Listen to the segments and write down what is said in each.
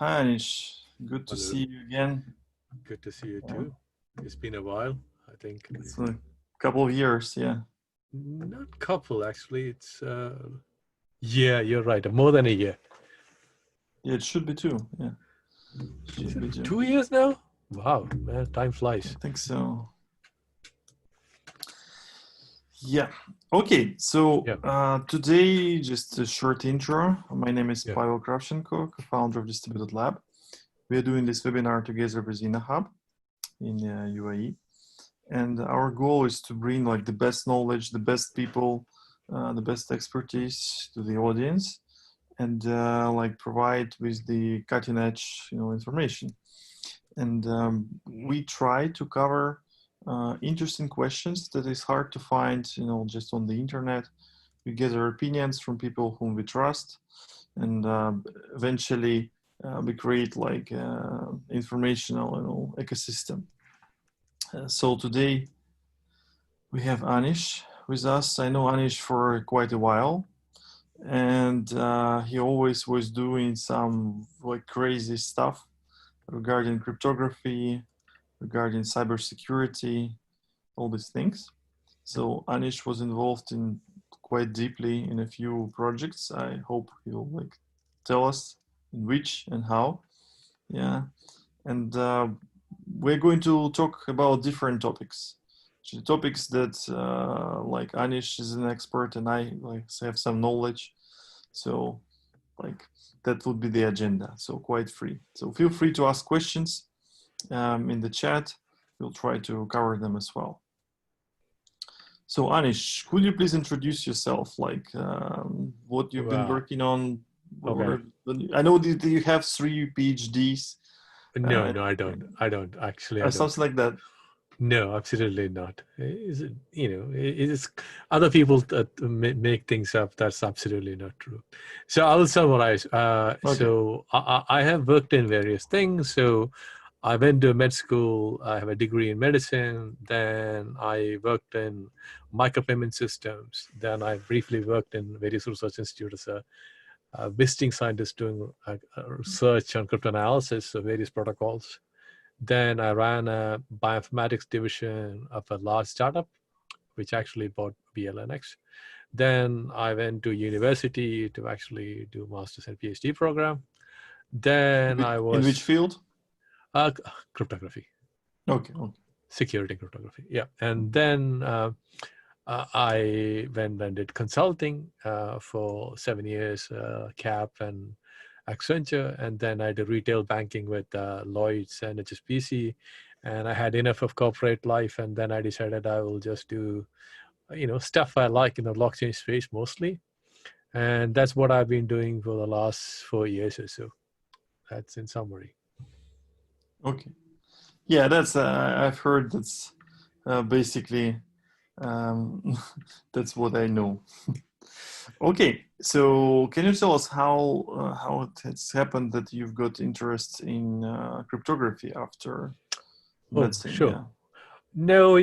Hi, Anish. Good to Hello, see you again. good to see you Yeah, too. It's been a while, I think. it's a couple of years. Yeah, Not couple, actually. Yeah, you're right. More than a year. yeah, it should be two. Yeah, Is should it be two. 2 years now? Wow, man, time I flies. think so. Yeah. Okay. So Yeah, today, just a short intro. My name is yeah. Pavel Kravchenko, co-founder of Distributed Lab. We are doing this webinar together with InnoHub in UAE, and our goal is to bring like the best knowledge, the best people, the best expertise to the audience, and like provide with the cutting edge information. And we try to cover interesting questions that is hard to find just on the internet. We gather opinions from people whom we trust, and eventually we create like informational ecosystem. So today we have Anish with us. I know Anish for quite a while, and he always was doing some like crazy stuff regarding cryptography, regarding cybersecurity, all these things. So Anish was involved in quite deeply in a few projects. I hope he'll like tell us in which and how. Yeah, and we're going to talk about different topics. Topics that like Anish is an expert and I like have some knowledge. So like that would be the agenda. So quite free. So feel free to ask questions in the chat. We'll try to cover them as well. So Anish, could you please introduce yourself? Like what you've been Wow. working on? Okay. I know that you have 3 PhDs. No, Uh, no, I don't. I don't. Actually, I don't. something like that. No, absolutely not. Is it, it is other people that make things up. That's absolutely not true. So I will summarize. Okay. I have worked in various things. So I went to med school. I have a degree in medicine. Then I worked in micropayment systems. Then I briefly worked in various research institutes as a visiting scientist doing research on cryptanalysis of various protocols. Then I ran a bioinformatics division of a large startup, which actually bought BLNX. Then I went to university to actually do master's and PhD program. Then I In which was field? uh, cryptography, Okay. Okay. security cryptography. Yeah. And then I went and did consulting for 7 years, CAP and Accenture, and then I did retail banking with Lloyd's and HSBC, and I had enough of corporate life, and then I decided I will just do, stuff I like in the blockchain space mostly, and that's what I've been doing for the last 4 years or so. That's in summary. Okay. Yeah, that's I've heard that's basically that's what I know. Okay, so can you tell us how it has happened that you've got interest in cryptography after Oh, medicine? sure. Yeah. No,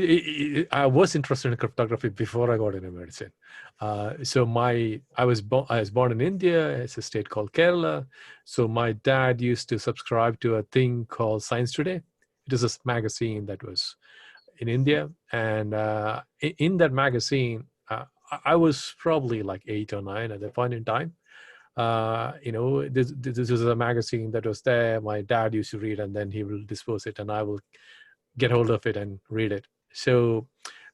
I was interested in cryptography before I got into medicine. I was born in India. It's a state called Kerala. So my dad used to subscribe to a thing called Science Today. It is a magazine that was in India, and in that magazine, I was probably like 8 or 9 at that point in time. This was a magazine that was there. My dad used to read, and then he will dispose it, and I will get hold of it and read it. So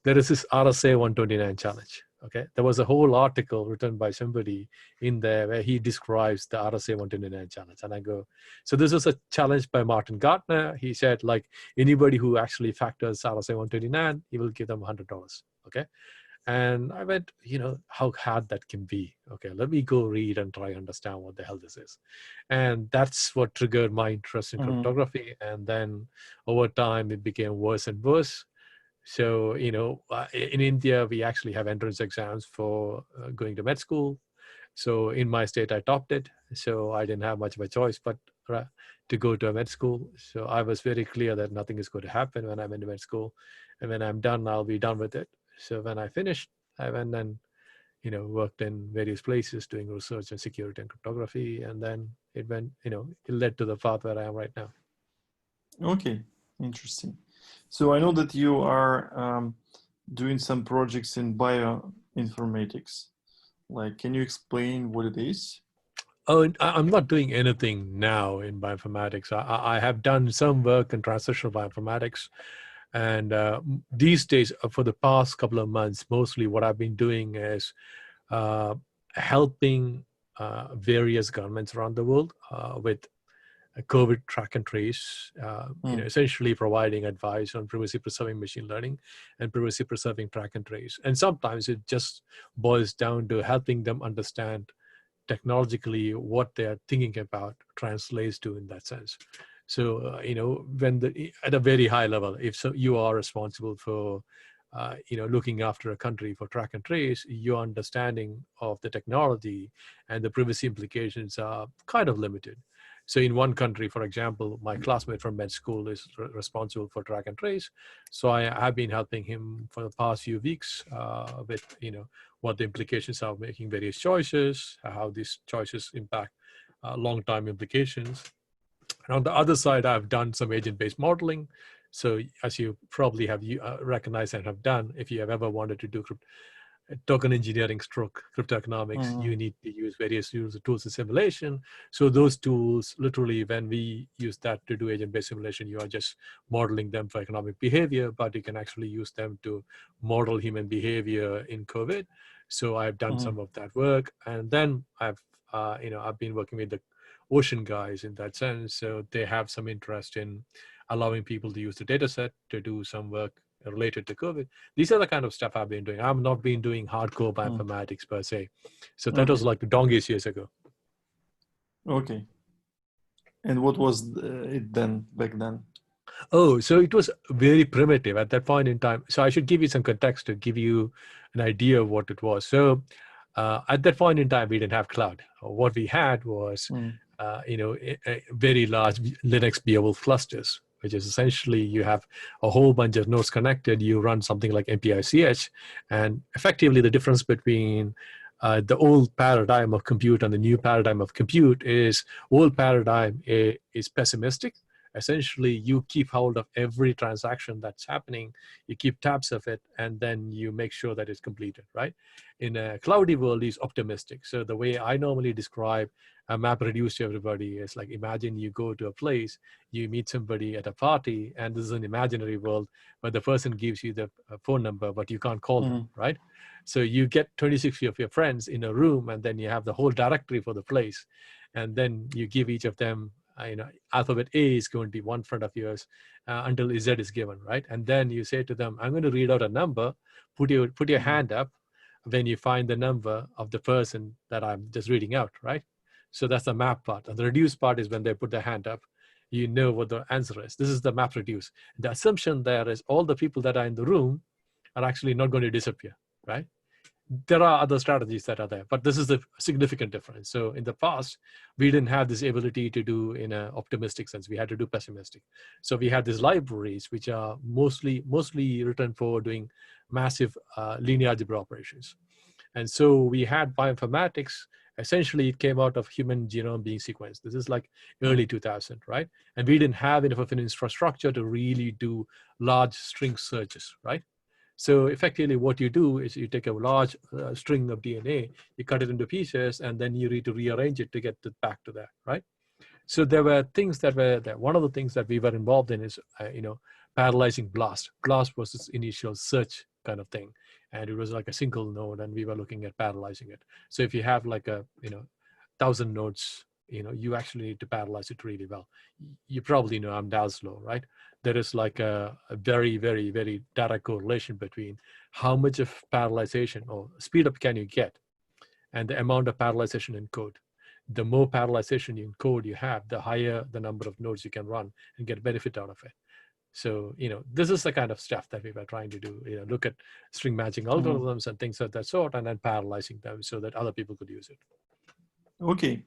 there is this RSA 129 challenge. Okay, there was a whole article written by somebody in there where he describes the RSA 129 challenge, and I go, so this was a challenge by Martin Gartner. He said like anybody who actually factors RSA 129, he will give them $100. Okay, and I went, how hard that can be. Okay, let me go read and try to understand what the hell this is. And that's what triggered my interest in Mm-hmm. cryptography. And then over time, it became worse and worse. So, in India, we actually have entrance exams for going to med school. So in my state, I topped it. So I didn't have much of a choice but to go to a med school. So I was very clear that nothing is going to happen when I'm in med school. And when I'm done, I'll be done with it. So when I finished, I went and, worked in various places doing research on security and cryptography, and then it went, it led to the path where I am right now. Okay, interesting. So I know that you are doing some projects in bioinformatics. Like, can you explain what it is? Oh, I'm not doing anything now in bioinformatics. I have done some work in translational bioinformatics. And these days, for the past couple of months, mostly what I've been doing is helping various governments around the world with COVID track and trace, essentially providing advice on privacy preserving machine learning and privacy preserving track and trace. And sometimes it just boils down to helping them understand technologically what they're thinking about translates to in that sense. So, when at a very high level, if so, you are responsible for, looking after a country for track and trace, your understanding of the technology and the privacy implications are kind of limited. So in one country, for example, my classmate from med school is responsible for track and trace. So I have been helping him for the past few weeks with, what the implications are of making various choices, how these choices impact long-term implications. And on the other side, I've done some agent-based modeling. So as you probably have recognized and have done, if you have ever wanted to do token engineering stroke cryptoeconomics, you need to use various tools of simulation. So those tools, literally, when we use that to do agent-based simulation, you are just modeling them for economic behavior, but you can actually use them to model human behavior in COVID. So I've done some of that work. And then I've been working with the ocean guys in that sense. So they have some interest in allowing people to use the data set to do some work related to COVID. These are the kind of stuff I've been doing. I've not been doing hardcore bioinformatics per se. So that was like donkeys years ago. Okay. And what was it then, back then? Oh, so it was very primitive at that point in time. So I should give you some context to give you an idea of what it was. So at that point in time, we didn't have cloud. What we had was, a very large Linux Beowulf clusters, which is essentially you have a whole bunch of nodes connected. You run something like MPICH, and effectively the difference between the old paradigm of compute and the new paradigm of compute is old paradigm is pessimistic. Essentially, you keep hold of every transaction that's happening, you keep tabs of it, and then you make sure that it's completed, right? In a cloudy world, is optimistic. So the way I normally describe a map reduced to everybody is like, imagine you go to a place, you meet somebody at a party, and this is an imaginary world where the person gives you the phone number, but you can't call them, right? So you get 26 of your friends in a room, and then you have the whole directory for the place. And then you give each of them, alphabet A is going to be one friend of yours until Z is given, right? And then you say to them, I'm going to read out a number, put your hand up when you find the number of the person that I'm just reading out, right? So that's the map part. And the reduce part is when they put their hand up, you know what the answer is. This is the map reduce. The assumption there is all the people that are in the room are actually not going to disappear, right? There are other strategies that are there, but this is a significant difference. So in the past, we didn't have this ability to do in an optimistic sense. We had to do pessimistic. So we had these libraries, which are mostly written for doing massive linear algebra operations. And so we had bioinformatics. Essentially, it came out of human genome being sequenced. This is like early 2000, right? And we didn't have enough of an infrastructure to really do large string searches, right? So effectively what you do is you take a large string of DNA, you cut it into pieces, and then you need to rearrange it to get it back to that, right? So there were things that were there. One of the things that we were involved in is, parallelizing BLAST. BLAST was this initial search kind of thing. And it was like a single node, and we were looking at parallelizing it. So if you have like 1,000 nodes, you actually need to parallelize it really well. You probably know Amdahl's law, right? There is like a very, very, very direct correlation between how much of parallelization or speed up can you get and the amount of parallelization in code. The more parallelization in code you have, the higher the number of nodes you can run and get benefit out of it. So, this is the kind of stuff that we were trying to do, look at string matching algorithms and things of that sort, and then parallelizing them so that other people could use it. Okay.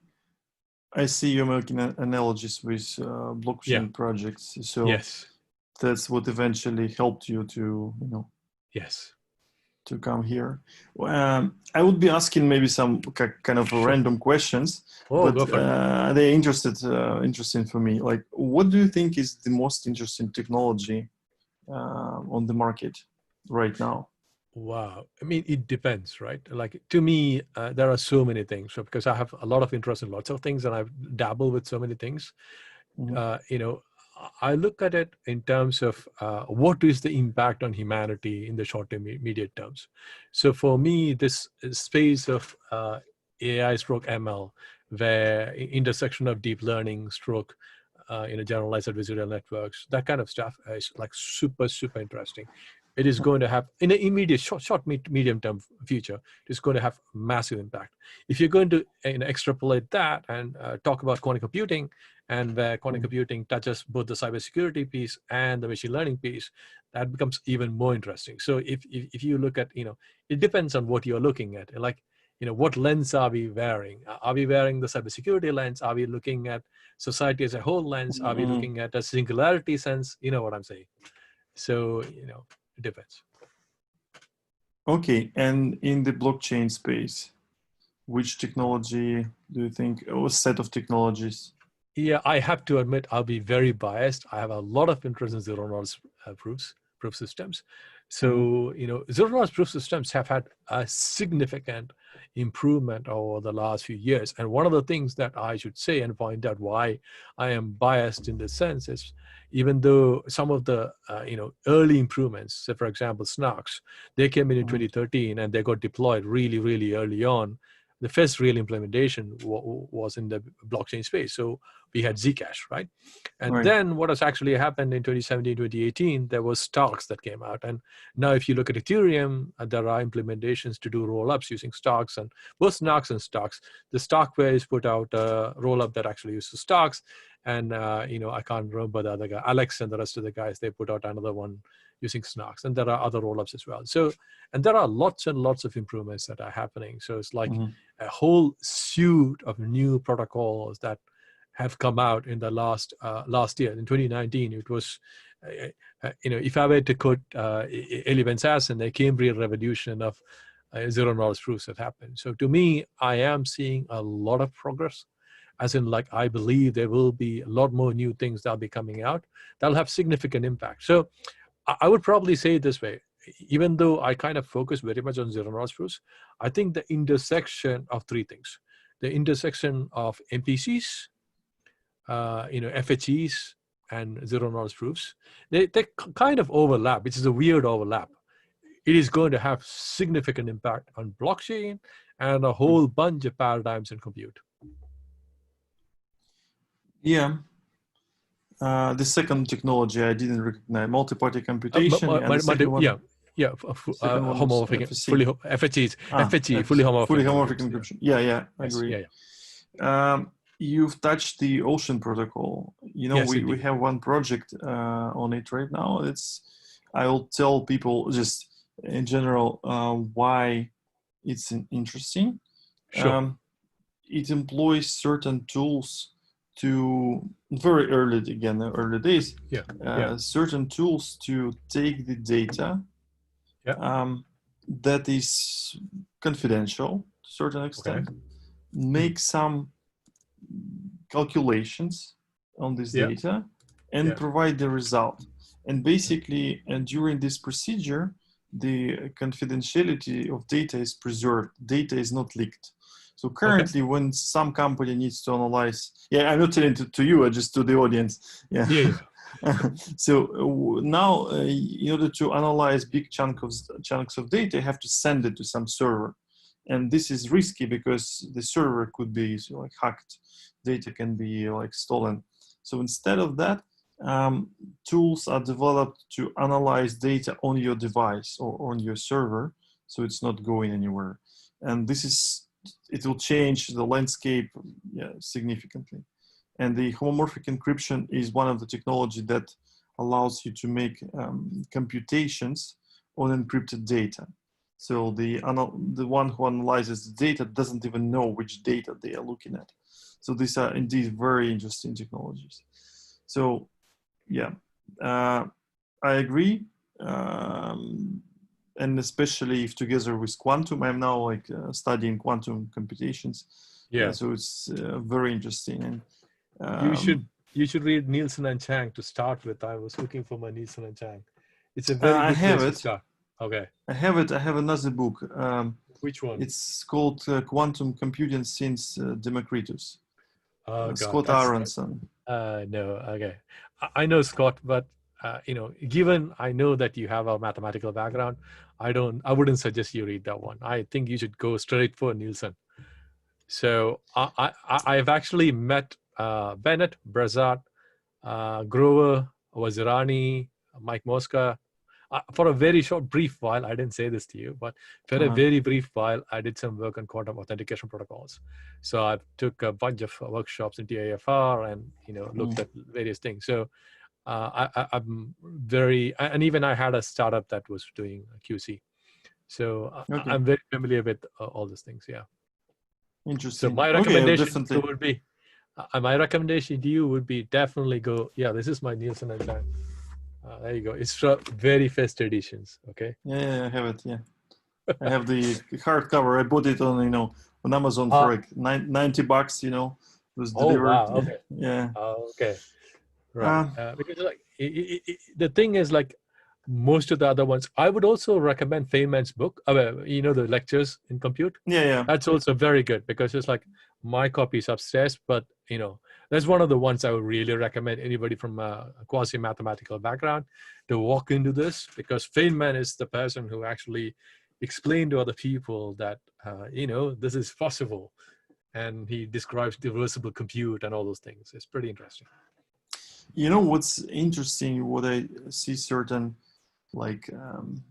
I see you're making analogies with blockchain projects. So yes, that's what eventually helped you to, Yes. to come here. I would be asking maybe some kind of random questions, Oh, but go for it. they're interesting for me. Like, what do you think is the most interesting technology on the market right now? Wow. I mean, it depends, right? Like to me, there are so many things. So because I have a lot of interest in lots of things and I've dabbled with so many things, Mhm. you know, I look at it in terms of what is the impact on humanity in the short term, immediate terms. So for me, this space of AI stroke ML, where intersection of deep learning stroke, generalized adversarial networks, that kind of stuff is like super, super interesting. It is going to have, in the immediate medium term future, it's going to have massive impact. If you're going to extrapolate that and talk about quantum computing, and where quantum computing touches both the cybersecurity piece and the machine learning piece, that becomes even more interesting. So if you look at, it depends on what you're looking at. Like, what lens are we wearing? Are we wearing the cybersecurity lens? Are we looking at society as a whole lens? Are we Mhm. looking at a singularity sense? You know what I'm saying? So, it depends. Okay, and in the blockchain space, which technology do you think, or set of technologies? Yeah, I have to admit, I'll be very biased. I have a lot of interest in zero knowledge proof systems. Mhm. So, zero knowledge proof systems have had a significant improvement over the last few years. And one of the things that I should say and point out why I am biased in this sense is, even though some of the, early improvements, say for example, Snarks, they came in Mhm. 2013 and they got deployed really, really early on. The first real implementation was in the blockchain space. So we had Zcash, right? And Right. then what has actually happened in 2017, 2018, there was Starks that came out. And now if you look at Ethereum, there are implementations to do roll-ups using Starks, and both Snarks and Starks. The Starkware is put out a roll-up that actually uses Starks. And, I can't remember the other guy, Alex and the rest of the guys, they put out another one using Snarks. And there are other roll-ups as well. So, and there are lots and lots of improvements that are happening. So it's like Mhm. a whole suite of new protocols that have come out in the last year. In 2019, it was, if I were to quote Eli Ben Sasson, the Cambrian revolution of zero knowledge proofs have happened. So to me, I am seeing a lot of progress. As in, like, I believe there will be a lot more new things that'll be coming out that'll have significant impact. So I would probably say it this way. Even though I kind of focus very much on zero knowledge proofs, I think the intersection of three things: the intersection of MPCs, FHEs, and zero knowledge proofs, they kind of overlap, which is a weird overlap. It is going to have significant impact on blockchain and a whole bunch of paradigms in compute. Yeah. The second technology I didn't recognize, multi-party computation, and the second one, Yeah, second one was homomorphic, FSC. FHEs, Ah, fully FSC, fully homomorphic homomorphic encryption. Yeah. encryption. Yeah, yeah, I Yes. agree. Yeah. Yeah. You've touched the Ocean protocol. Yes, We indeed. have one project on it right now. I'll tell people just in general why it's interesting. Sure. Um, it employs certain tools to very early, again, early days, Yeah. Yeah. certain tools to take the data Yeah. that is confidential to a certain Okay. extent, make some calculations on this Yeah. data, and Yeah. provide the result. And basically, and during this procedure, the confidentiality of data is preserved. Data is not leaked. So Okay. currently, when some company needs to analyze, yeah, I'm not telling to you, just to the audience. Yeah. Yeah. Yeah. So now, in order to analyze big chunks of data, you have to send it to some server, and this is risky because the server could be like hacked. Data can be like stolen. So instead of that, tools are developed to analyze data on your device or on your server, so it's not going anywhere. And it will change the landscape, yeah, significantly. And the homomorphic encryption is one of the technology that allows you to make computations on encrypted data. So the one who analyzes the data doesn't even know which data they are looking at. So these are indeed very interesting technologies. So yeah, I agree. and especially if together with quantum, I'm now like studying quantum computations. Yeah. So it's very interesting. And You should read Nielsen and Chang to start with. I was looking for my Nielsen and Chang. It's a very I good have place to it. start. Okay. I have it. I have another book. Which one? It's called Quantum Computing since Democritus. Oh God, Scott that's Aronson. no. Okay, I know Scott, but you know, given I know that you have a mathematical background, I wouldn't suggest you read that one. I think you should go straight for Nielsen. So I've actually met Bennett, Brazat, Grover, Wazirani, Mike Mosca. For a very short, brief while, I didn't say this to you, but for a very brief while, I did some work on quantum authentication protocols. So I took a bunch of workshops in TIFR and, you know, looked at various things. So I'm very, and even I had a startup that was doing QC. So I'm very familiar with all these things. Yeah. Interesting. So my recommendation to you would be definitely go. Yeah, this is my Nielsen and Chang. There you go. It's from very first editions. Okay. Yeah, I have it. Yeah, I have the hardcover. I bought it on on Amazon for like $90. It was delivered. Oh wow. Okay. Yeah. Okay. Right. Because like the thing is, like most of the other ones, I would also recommend Feynman's book. The lectures in compute. Yeah. That's also very good because it's like my copy is upstairs, but that's one of the ones I would really recommend anybody from a quasi-mathematical background to walk into this, because Feynman is the person who actually explained to other people that this is possible, and he describes reversible compute and all those things. It's pretty interesting. What's interesting, what I see certain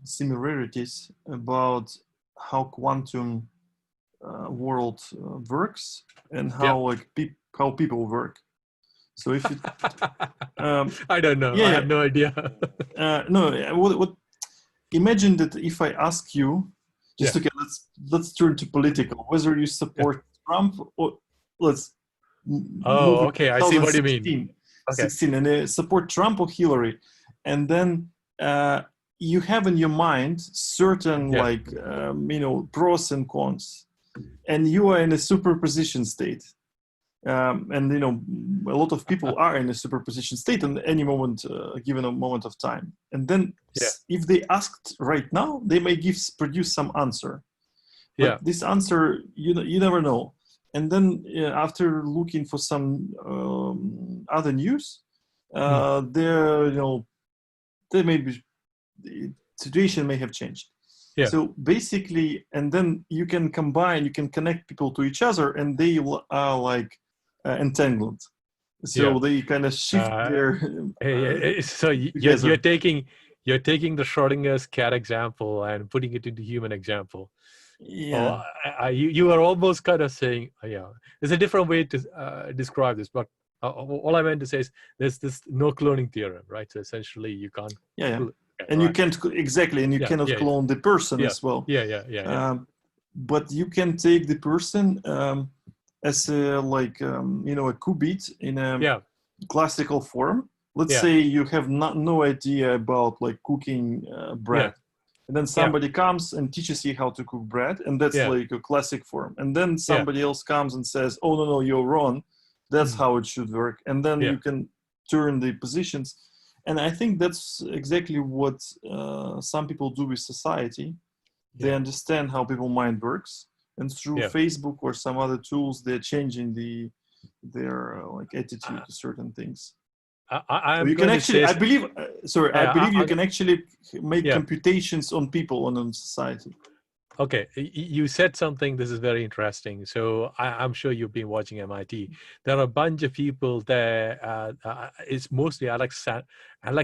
similarities about how quantum world works and how how people work. So if you I don't know. I have no idea. What imagine that if I ask you okay, let's turn to political, whether you support Trump or let's okay, I see what you mean. 16 and support Trump or Hillary, and then you have in your mind certain pros and cons, and you are in a superposition state, and a lot of people are in a superposition state in any moment, given a moment of time, and then if they asked right now, they may produce some answer, but this answer you never know. And then after looking for some other news, there may be, the situation may have changed. So basically, and then you can connect people to each other, and they are entangled. So they kind of shift their. So you're taking the Schrodinger's cat example and putting it into human example. Yeah. You are almost kind of saying, there's a different way to describe this, but all I meant to say is there's this no cloning theorem, right? So essentially you can't. And you can't exactly, and you cannot clone the person as well. But you can take the person as a a qubit in a classical form. Let's say you have no idea about cooking bread. And then somebody comes and teaches you how to cook bread, and that's like a classic form. And then somebody else comes and says, "Oh no, you're wrong. That's how it should work." And then you can turn the positions. And I think that's exactly what some people do with society. They understand how people's mind works, and through Facebook or some other tools, they're changing their attitude to certain things. I believe you can actually make computations on people on society. Okay, you said something. This is very interesting. So I'm sure you've been watching MIT. There are a bunch of people there. It's mostly Alex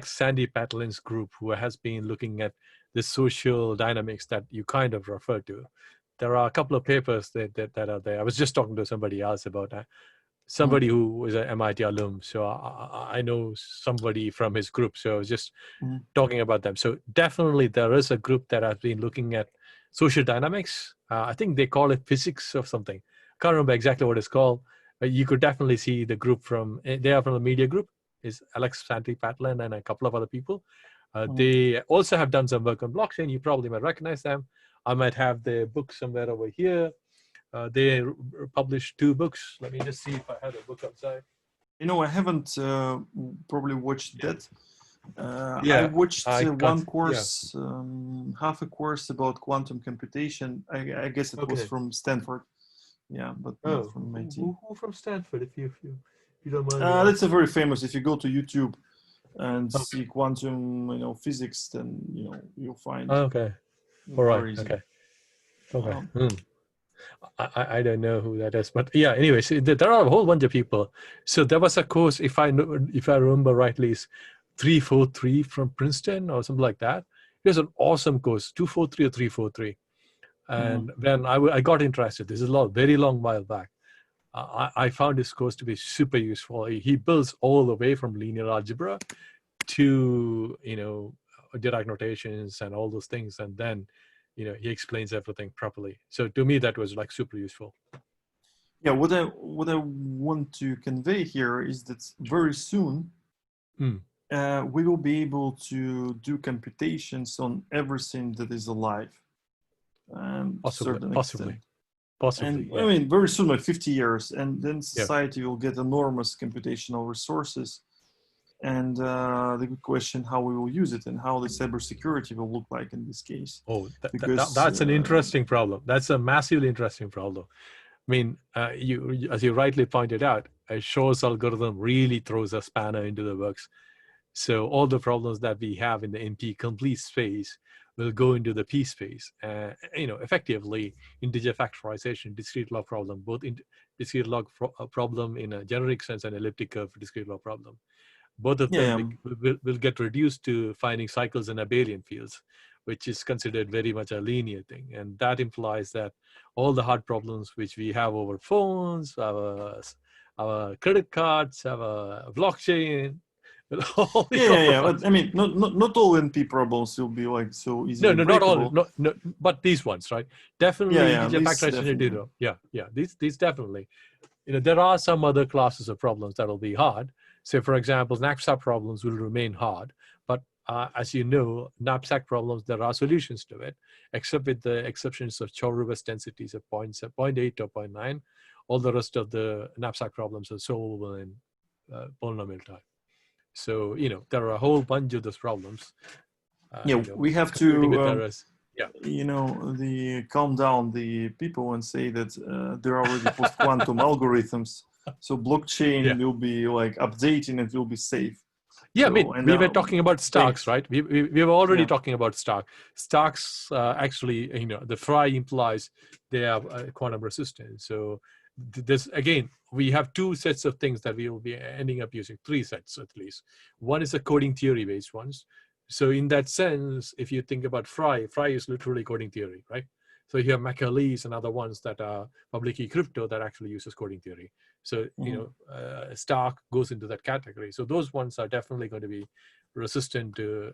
Sandy Patlin's group who has been looking at the social dynamics that you kind of referred to. There are a couple of papers that are there. I was just talking to somebody else about that. Somebody who was an MIT alum, so I know somebody from his group. So I was just talking about them. So definitely there is a group that has been looking at social dynamics. I think they call it physics or something. Can't remember exactly what it's called. You could definitely see the group they are from the media group. Is Alex Sandy Patlin and a couple of other people. They also have done some work on blockchain. You probably might recognize them. I might have their book somewhere over here. They published 2 books. Let me just see if I have a book outside. You know, I haven't probably watched that. Yeah, I watched I one can't- course, half a course about quantum computation. I guess it was Okay. from Stanford. Yeah, but Oh, not from MIT. who from Stanford? If you don't mind. me That's a very famous. If you go to YouTube and Okay. see quantum, physics, then you'll find. Okay. All right. very easy. Okay. Okay. Um, I don't know who that is, but yeah. Anyways, there are a whole bunch of people. So there was a course, if I remember rightly, is 343 from Princeton or something like that. It was an awesome course, 243 or 343. And then I got interested. This is very long while back. I found this course to be super useful. He builds all the way from linear algebra to Dirac notations and all those things, and then he explains everything properly. So to me, that was like super useful. Yeah, what I want to convey here is that very soon we will be able to do computations on everything that is alive. Possibly. And Yeah. I mean, very soon, like 50 years, and then society will get enormous computational resources. And the good question, how we will use it and how the cybersecurity will look like in this case. Oh, that's an interesting problem. That's a massively interesting problem. I mean, you, as you rightly pointed out, a Shor's algorithm really throws a spanner into the works. So all the problems that we have in the NP complete space will go into the P space. Effectively, integer factorization, discrete log problem, both in discrete log problem in a generic sense and elliptic curve discrete log problem. Both of them will get reduced to finding cycles in abelian fields, which is considered very much a linear thing. And that implies that all the hard problems which we have over phones, our credit cards, our blockchain, but I mean, not all NP problems will be like so easy. No, not all. No, but these ones, right? Definitely, definitely. These definitely. There are some other classes of problems that will be hard. So, for example, knapsack problems will remain hard. But as you know, knapsack problems, there are solutions to it, except with the exceptions of Choudhury-West densities of 0.8 or 0.9. All the rest of the knapsack problems are solvable in polynomial time. So, there are a whole bunch of those problems. We have to, calm down the people and say that there are already post-quantum algorithms. So blockchain will be like updating and will be safe. Yeah, so, we were talking about Starks, right? We were already talking about Stark. Starks actually, the Fry implies they are quantum resistant. So this, again, we have 2 sets of things that we will be ending up using, 3 sets at least. One is the coding theory based ones. So in that sense, if you think about Fry is literally coding theory, right? So you have Macaulay's and other ones that are public key crypto that actually uses coding theory. So, Stark goes into that category. So those ones are definitely going to be resistant to,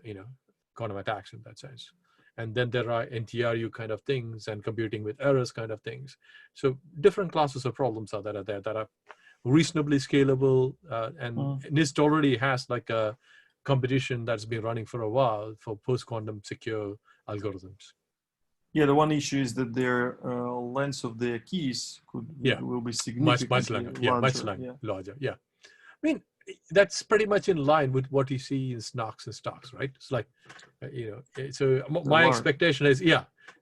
quantum attacks in that sense. And then there are NTRU kind of things and computing with errors kind of things. So different classes of problems are there that are reasonably scalable. And NIST already has like a competition that's been running for a while for post-quantum secure algorithms. Yeah, the one issue is that their length of their keys will be significantly larger. Yeah, I mean, that's pretty much in line with what you see in SNARKs and STARKs, right? It's like, so my expectation is,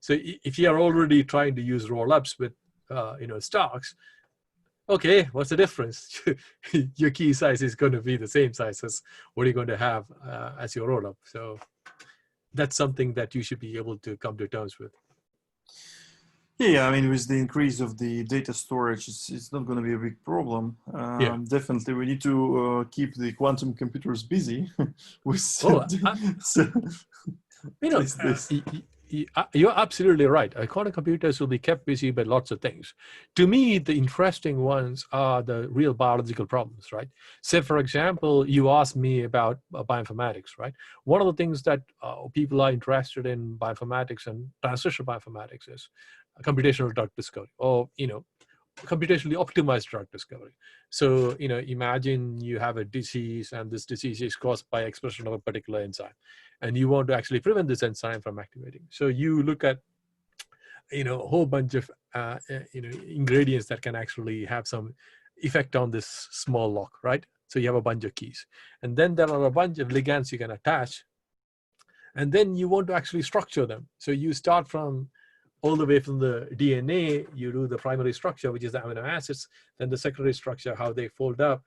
so if you are already trying to use roll-ups with, STARKs, okay, what's the difference? Your key size is going to be the same size as what you're going to have as your roll-up. So that's something that you should be able to come to terms with. Yeah, I mean, with the increase of the data storage, it's not going to be a big problem. Definitely, we need to keep the quantum computers busy with. You're absolutely right. Quantum computers will be kept busy by lots of things. To me, the interesting ones are the real biological problems, right? Say, for example, you asked me about bioinformatics, right? One of the things that people are interested in bioinformatics and transitional bioinformatics is computational drug discovery, or computationally optimized drug discovery. So, imagine you have a disease and this disease is caused by expression of a particular enzyme, and you want to actually prevent this enzyme from activating. So you look at, a whole bunch of, ingredients that can actually have some effect on this small lock, right? So you have a bunch of keys, and then there are a bunch of ligands you can attach, and then you want to actually structure them. So you start from all the way from the DNA, you do the primary structure, which is the amino acids, then the secondary structure, how they fold up,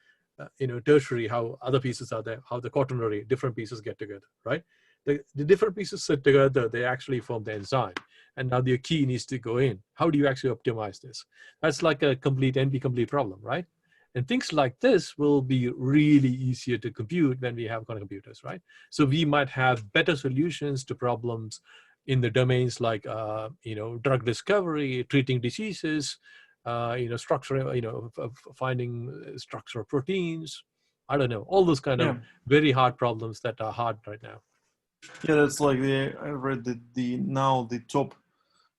tertiary, how other pieces are there, how the quaternary, different pieces get together, right? The different pieces sit together, they actually form the enzyme. And now the key needs to go in. How do you actually optimize this? That's like a complete NP-complete problem, right? And things like this will be really easier to compute when we have quantum computers, right? So we might have better solutions to problems in the domains like, drug discovery, treating diseases, structure, finding structure of proteins. I don't know, all those kind of very hard problems that are hard right now. Yeah, that's like I read that the top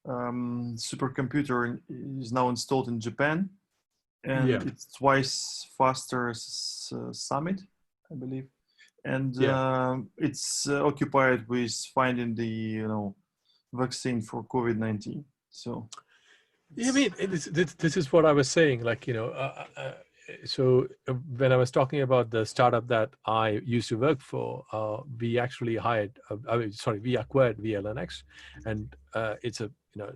supercomputer is now installed in Japan, and it's twice faster as Summit, I believe, and it's occupied with finding the vaccine for COVID-19. So, I mean, this is what I was saying. Like, so when I was talking about the startup that I used to work for, we actually we acquired VLNX, and it's a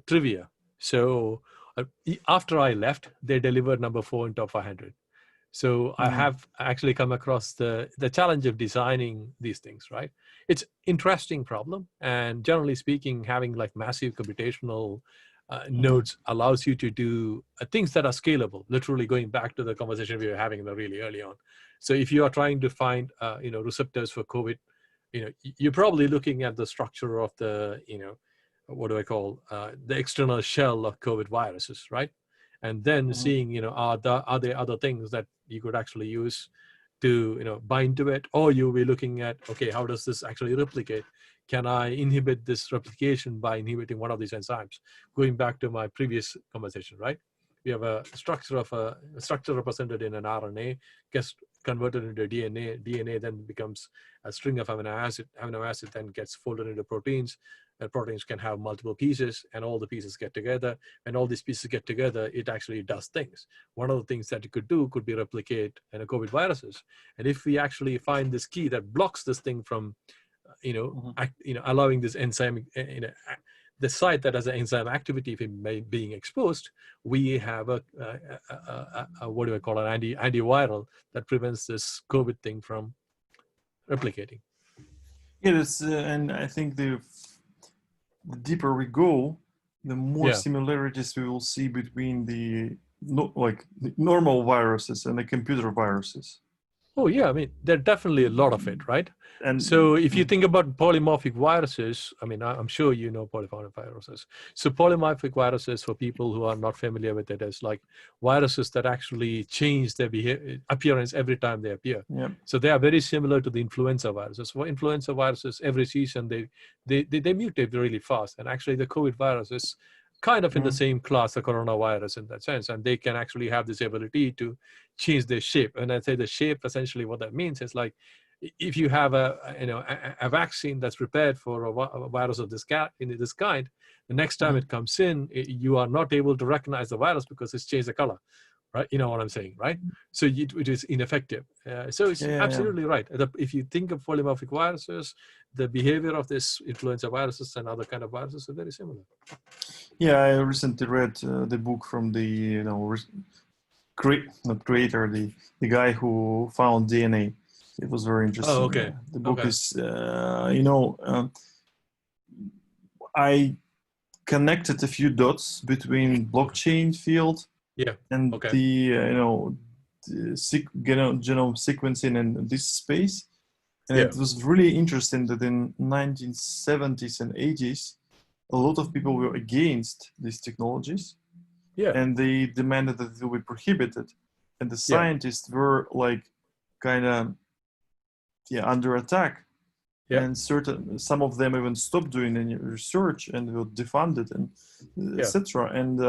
trivia. So after I left, they delivered number 4 in top 500. So I have actually come across the challenge of designing these things, right? It's interesting problem, and generally speaking, having like massive computational nodes allows you to do things that are scalable, literally going back to the conversation we were having really early on. So if you are trying to find, receptors for COVID, you're probably looking at the structure of the, what do I call, the external shell of COVID viruses, right? And then seeing, are there other things that you could actually use to, bind to it? Or you'll be looking at, okay, how does this actually replicate? Can I inhibit this replication by inhibiting one of these enzymes? Going back to my previous conversation, right? We have a structure represented in an RNA, gets converted into DNA. DNA then becomes a string of amino acid. Amino acid then gets folded into proteins. And proteins can have multiple pieces, and all the pieces get together. And all these pieces get together, it actually does things. One of the things that it could do could be replicate COVID viruses. And if we actually find this key that blocks this thing from allowing this enzyme, the site that has an enzyme activity being exposed, we have a what do I call, an antiviral that prevents this COVID thing from replicating. Yeah, and I think the deeper we go, the more similarities we will see between the normal viruses and the computer viruses. Oh yeah, I mean, there are definitely a lot of it, right? And so if you think about polymorphic viruses, I mean, I'm sure you know polymorphic viruses. So polymorphic viruses, for people who are not familiar with it, is like viruses that actually change their appearance every time they appear. Yeah. So they are very similar to the influenza viruses. For influenza viruses, every season they mutate really fast. And actually the COVID virus is kind of in the same class, the coronavirus in that sense, and they can actually have this ability to change their shape. And I say the shape, essentially what that means is like, if you have a vaccine that's prepared for a virus of this kind, the next time it comes in, you are not able to recognize the virus because it's changed the color, right? You know what I'm saying, right? So it is ineffective. So it's absolutely right. If you think of polymorphic viruses, the behavior of this influenza viruses and other kind of viruses are very similar. Yeah, I recently read the book from the the guy who found DNA. It was very interesting. Oh, okay. The book is, I connected a few dots between blockchain field and the genome sequencing in this space. And it was really interesting that in 1970s and 80s, a lot of people were against these technologies. Yeah. And they demanded that it will be prohibited. And the scientists were like kind of under attack. Yeah. And some of them even stopped doing any research and were defunded and etc. And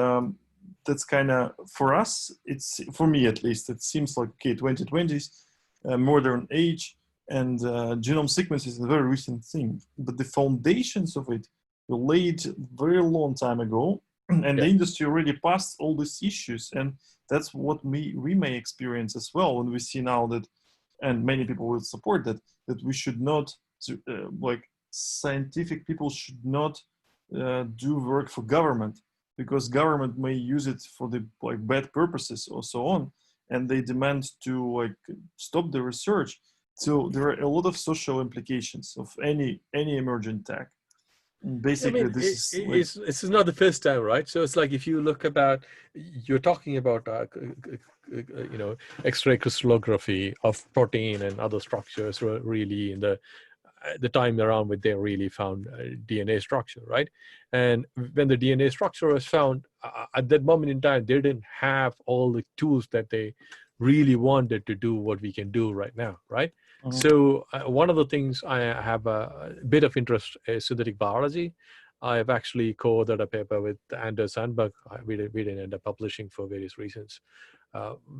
that's kind of, for us, it's, for me at least, it seems like, okay, 2020s, modern age, and genome sequence is a very recent thing, but the foundations of it were laid very long time ago, and the industry already passed all these issues, and that's what we may experience as well when we see now that, and many people will support that, that we should not, like, scientific people should not do work for government, because government may use it for the like bad purposes or so on, and they demand to like stop the research. So there are a lot of social implications of any emerging tech. And I basically, mean, this is like, it's not the first time, right? So it's like if you look about, you're talking about, you know, X-ray crystallography of protein and other structures really in the time around when they really found DNA structure, right? And when the DNA structure was found, at that moment in time, they didn't have all the tools that they really wanted to do what we can do right now, right? So one of the things I have a bit of interest is synthetic biology. I've actually co-authored a paper with Anders Sandberg. We didn't end up publishing for various reasons.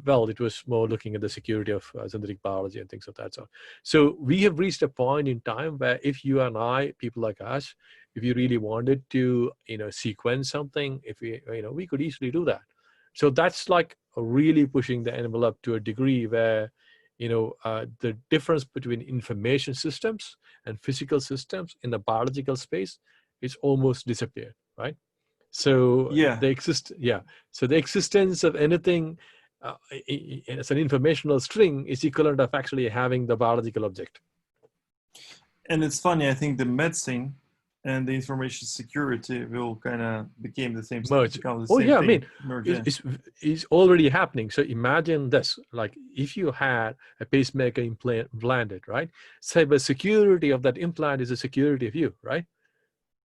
Well, it was more looking at the security of synthetic biology and things of that sort. So we have reached a point in time where if you and I, people like us, if you really wanted to, you know, sequence something, if we, you know, we could easily do that. So that's like really pushing the envelope to a degree where, you know, the difference between information systems and physical systems in the biological space is almost disappeared, right? So yeah. So the existence of anything as an informational string is equivalent of actually having the biological object. And it's funny, I think the medicine and the information security will kind of become the same Merge. thing. I mean, it's already happening. So imagine this: like if you had a pacemaker implanted, right? Cybersecurity of that implant is the security of you, right?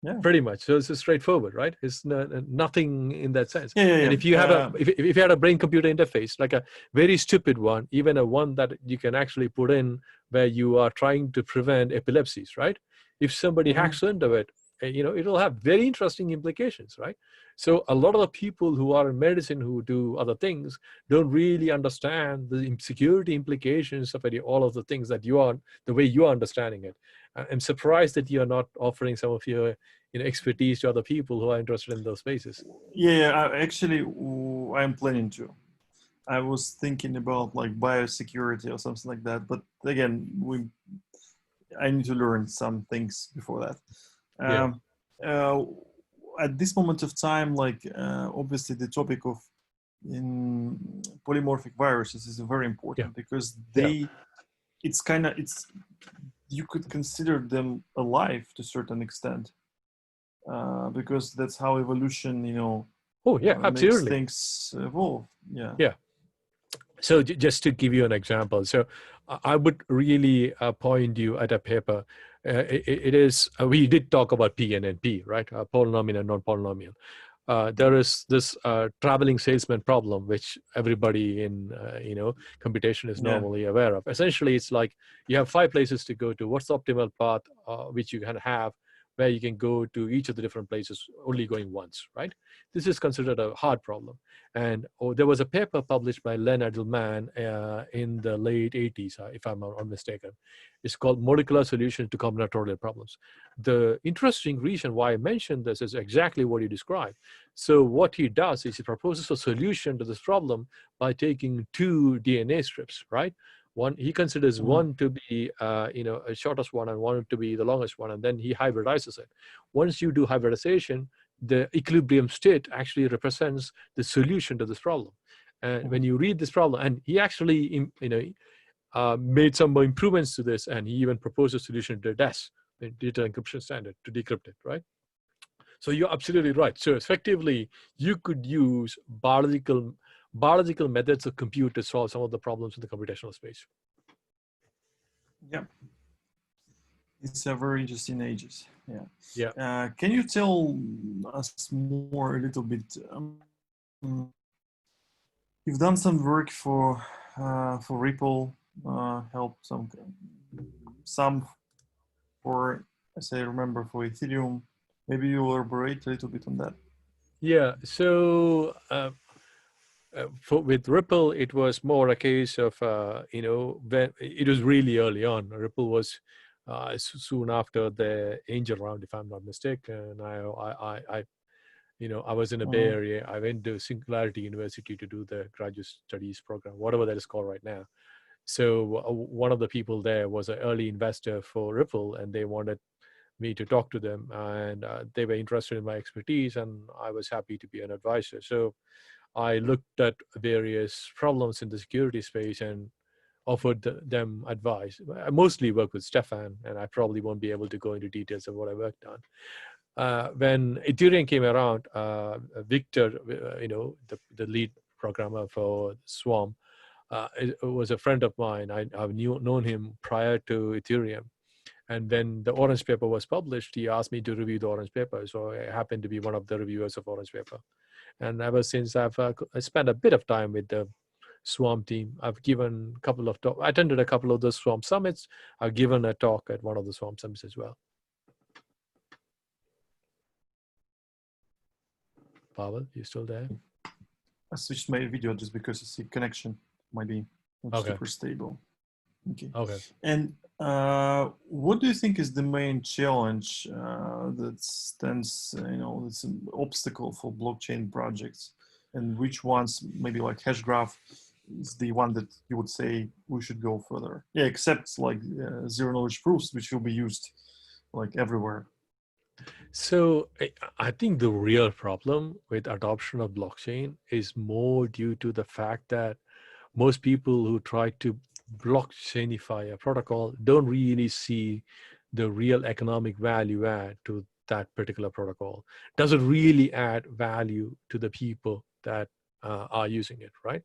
Yeah. Pretty much. So it's straightforward, right? It's nothing in that sense. Yeah. And if you have if you had a brain-computer interface, like a very stupid one, even a one that you can actually put in where you are trying to prevent epilepsies, right? If somebody hacks into it, you know, it'll have very interesting implications, right? So a lot of the people who are in medicine who do other things don't really understand the security implications of all of the things that you are, the way you are understanding it. I'm surprised that you are not offering some of your, you know, expertise to other people who are interested in those spaces. Yeah, actually, I'm planning to. I was thinking about like biosecurity or something like that, but again, I need to learn some things before that. At this moment of time, like obviously the topic of in polymorphic viruses is very important because it's kind of, you could consider them alive to a certain extent because that's how evolution, you know, makes things evolve. Yeah. So just to give you an example, so I would really point you at a paper. It is, we did talk about P and NP, right? Polynomial and non-polynomial. There is this traveling salesman problem, which everybody in you know, computation is normally aware of. Essentially, it's like you have 5 places to go to. What's the optimal path which you can have where you can go to each of the different places only going once, right? This is considered a hard problem. And there was a paper published by Len Edelman in the late 80s, if I'm not mistaken. It's called Molecular Solution to Combinatorial Problems. The interesting reason why I mentioned this is exactly what you described. So what he does is he proposes a solution to this problem by taking 2 DNA strips, right? One, he considers one to be, you know, a shortest one and one to be the longest one, and then he hybridizes it. Once you do hybridization, the equilibrium state actually represents the solution to this problem. And when you read this problem, and he actually, you know, made some more improvements to this, and he even proposed a solution to DES, the data encryption standard, to decrypt it, right? So you're absolutely right. So effectively, you could use biological methods of compute to solve some of the problems in the computational space. Yeah. It's a very interesting ages. Yeah. Can you tell us more a little bit? You've done some work for Ripple, help some for, as I remember, for Ethereum. Maybe you will elaborate a little bit on that. Yeah. So with Ripple, it was more a case of when it was really early on. Ripple was soon after the angel round, if I'm not mistaken. I was in the Bay Mm. Area. I went to Singularity University to do the graduate studies program, whatever that is called right now. So one of the people there was an early investor for Ripple, and they wanted me to talk to them, and they were interested in my expertise, and I was happy to be an advisor. So I looked at various problems in the security space and offered them advice. I mostly work with Stefan, and I probably won't be able to go into details of what I worked on. When Ethereum came around, Victor, the lead programmer for Swarm, was a friend of mine. I've known him prior to Ethereum. And when the Orange Paper was published, he asked me to review the Orange Paper. So I happened to be one of the reviewers of Orange Paper. And ever since I spent a bit of time with the Swarm team. I've given a couple of talks. I attended a couple of the Swarm summits. I've given a talk at one of the Swarm summits as well. Pavel, you still there? I switched my video just because I see connection might be not super stable. Okay. Okay. And what do you think is the main challenge that stands, it's an obstacle for blockchain projects, and which ones, maybe like Hashgraph, is the one that you would say we should go further? Yeah, except like zero knowledge proofs, which will be used like everywhere. So I think the real problem with adoption of blockchain is more due to the fact that most people who try to blockchainify a protocol don't really see the real economic value add to that particular protocol. Does it really add value to the people that are using it, right?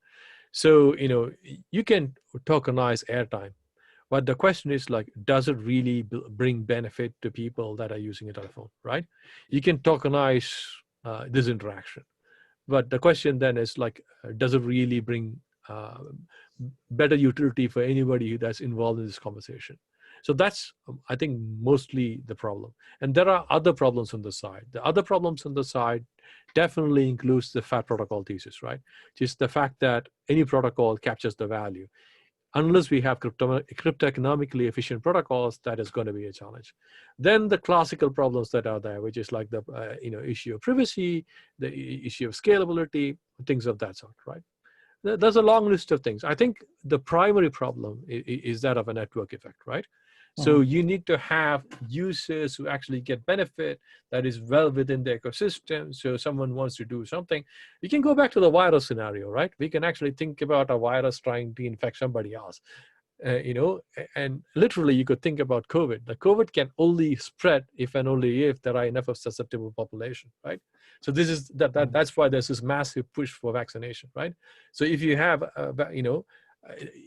So, you can tokenize airtime, but the question is like, does it really bring benefit to people that are using a telephone, right? You can tokenize this interaction, but the question then is like, does it really bring better utility for anybody that's involved in this conversation? So that's, I think, mostly the problem. And there are other problems on the side. The other problems on the side definitely includes the FAT protocol thesis, right? Just the fact that any protocol captures the value. Unless we have crypto-economically efficient protocols, that is going to be a challenge. Then the classical problems that are there, which is like the issue of privacy, the issue of scalability, things of that sort, right? There's a long list of things. I think the primary problem is that of a network effect, right? So you need to have users who actually get benefit that is well within the ecosystem. So someone wants to do something. You can go back to the virus scenario, right? We can actually think about a virus trying to infect somebody else. And literally you could think about COVID. The COVID can only spread if and only if there are enough of susceptible population, right? So this is that's why there's this massive push for vaccination, right? So if you have,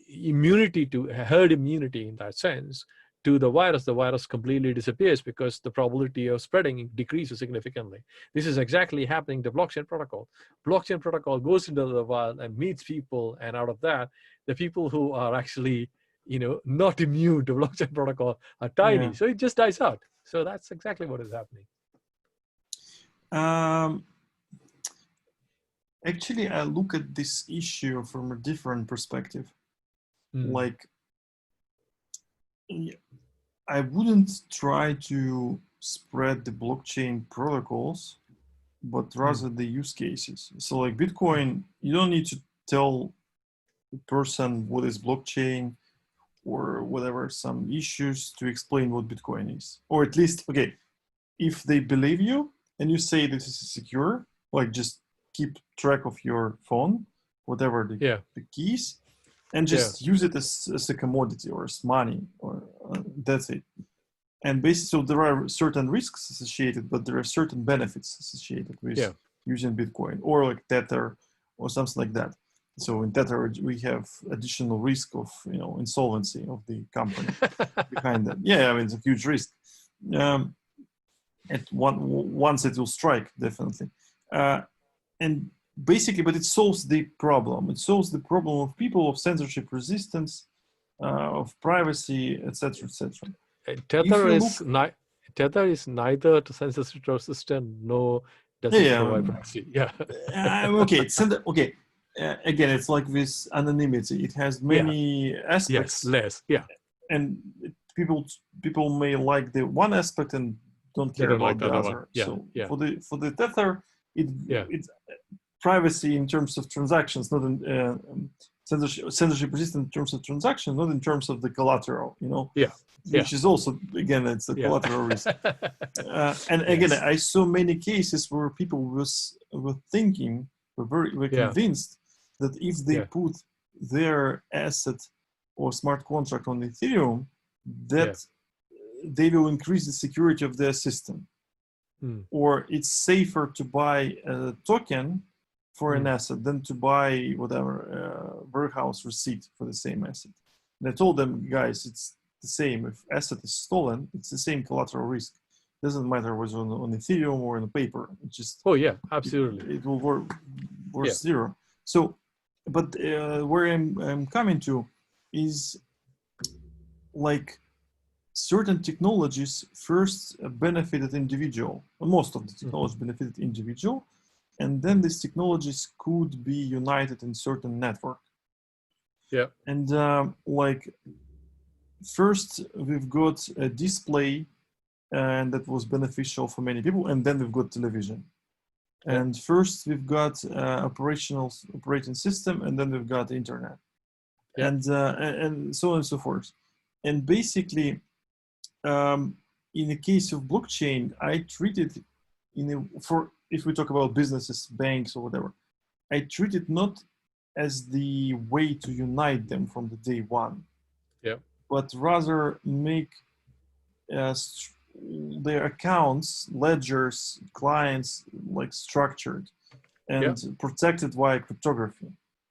immunity to herd immunity in that sense to the virus completely disappears because the probability of spreading decreases significantly. This is exactly happening to blockchain protocol. Blockchain protocol goes into the wild and meets people, and out of that, the people who are actually not immune to blockchain protocol are tiny. Yeah. So it just dies out. So that's exactly what is happening. Actually, I look at this issue from a different perspective. Like, I wouldn't try to spread the blockchain protocols, but rather the use cases. So like Bitcoin, you don't need to tell the person what is blockchain or whatever, some issues to explain what Bitcoin is. Or at least, okay, if they believe you and you say this is secure, like just keep track of your phone, whatever the keys, and just use it as a commodity or as money, or that's it. And basically, so there are certain risks associated, but there are certain benefits associated with using Bitcoin, or like Tether or something like that. So in Tether, we have additional risk of insolvency of the company behind that. Yeah, I mean, it's a huge risk. Once it will strike, definitely. And basically, but it solves the problem. It solves the problem of people, of censorship resistance, of privacy, etc., etc. Tether is neither to censorship resistant nor Does it Yeah, provide privacy? Yeah. okay. Okay. Again, it's like this anonymity. It has Yeah. many Yes. aspects, Less. Yeah. and people people may like the one aspect and don't They care don't like about the the other one. other. Yeah. So Yeah. for the Tether, it Yeah. it's privacy in terms of transactions, not in censorship resistant in terms of transactions, not in terms of the collateral. You know, Yeah. Yeah. which is also again it's a Yeah. collateral risk. And again, Yes. I saw many cases where people were thinking, were Yeah. convinced that if they Yeah. put their asset or smart contract on Ethereum, Yeah. that they will increase the security of their system, Mm. or it's safer to buy a token for an Mm. asset than to buy whatever warehouse receipt for the same asset. And I told them, guys, it's the same. If asset is stolen, it's the same collateral risk. Doesn't matter whether on Ethereum or on paper. It just Oh yeah, absolutely. it will work Yeah. zero. So, but where I'm coming to is like certain technologies first benefited individual. Most of the technologies benefited individual, and then these technologies could be united in certain network. Yeah. And like first we've got a display, and that was beneficial for many people, and then we've got television. Yeah. And first we've got operating system, and then we've got internet. Yeah. And so on and so forth. And basically, in the case of blockchain, I treat it for if we talk about businesses, banks, or whatever, I treat it not as the way to unite them from the day one, Yeah. but rather make their accounts, ledgers, clients like structured and protected via cryptography.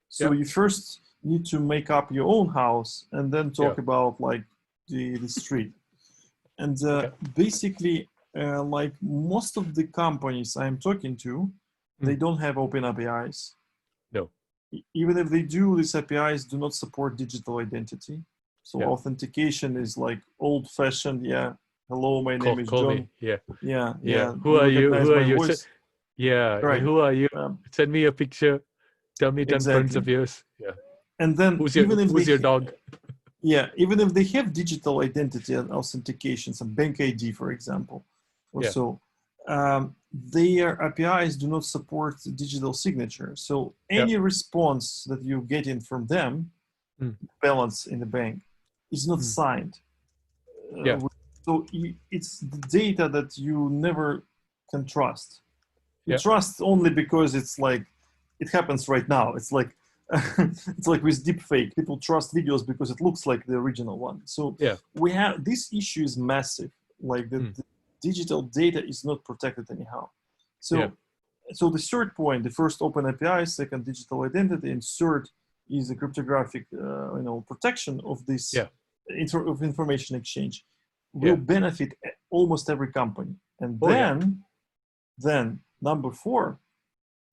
So you first need to make up your own house and then talk about like the street. And basically, like most of the companies I'm talking to, they don't have open APIs. No. Even if they do, these APIs do not support digital identity. So authentication is like old-fashioned. Yeah. Hello, my name is John. Me. Yeah. Yeah. Who are you? Who are you? Right. Who are you? Send me a picture. Tell me 10 exactly. friends of yours. Yeah. And then who's your dog? Yeah, even if they have digital identity and authentication, some bank ID, for example, or so, their APIs do not support digital signature. So any response that you're getting from them, balance in the bank, is not signed. So it's the data that you never can trust. You trust only because it's like, it happens right now. It's like, it's like with deepfake, people trust videos because it looks like the original one. So we have, this issue is massive. Like the digital data is not protected anyhow. So, so the third point, the first open API, second digital identity, and third is the cryptographic, protection of this of information exchange will benefit almost every company. And then number 4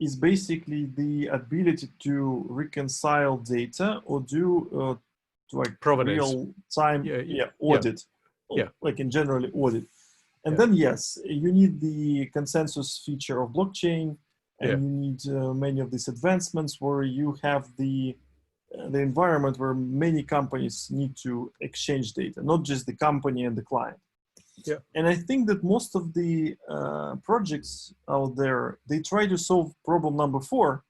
is basically the ability to reconcile data or do like real time audit, like in generally audit. And then yes, you need the consensus feature of blockchain, and you need many of these advancements where you have the environment where many companies need to exchange data, not just the company and the client. And I think that most of the projects out there, they try to solve problem number 4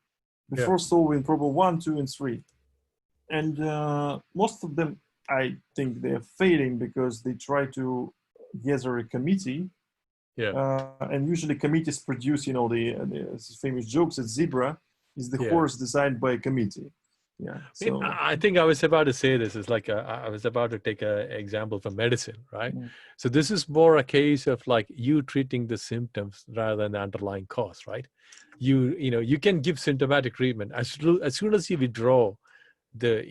before solving problem 1, 2, and 3. And most of them, I think they're failing because they try to gather a committee. And usually committees produce, the famous jokes that zebra is the horse designed by a committee. So I think I was about to say this is like I was about to take an example from medicine, right? So this is more a case of like you treating the symptoms rather than the underlying cause, right? You can give symptomatic treatment as soon as you withdraw the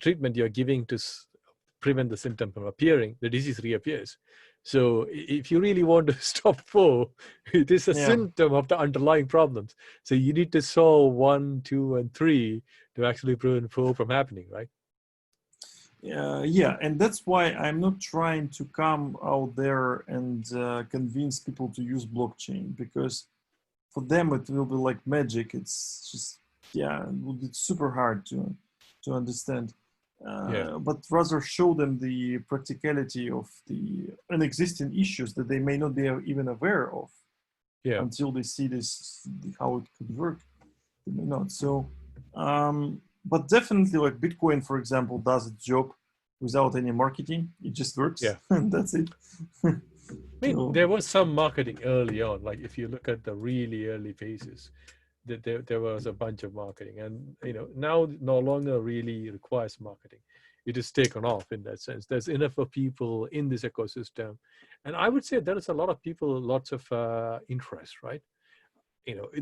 treatment you're giving to prevent the symptom from appearing, the disease reappears. So if you really want to stop 4, it is a symptom of the underlying problems. So you need to solve 1, 2, and 3 to actually prevent 4 from happening, right? And that's why I'm not trying to come out there and convince people to use blockchain, because for them it will be like magic. It's just, yeah, it will be super hard to understand. Yeah. But rather show them the practicality of the unexisting issues that they may not be even aware of Yeah. until they see this, how it could work. They may not. So, but definitely, like Bitcoin, for example, does its job without any marketing. It just works, Yeah. and that's it. I mean, So, there was some marketing early on. Like if you look at the really early phases, that there was a bunch of marketing, and now no longer really requires marketing. It is taken off in that sense. There's enough of people in this ecosystem, and I would say there is a lot of people, lots of interest, right?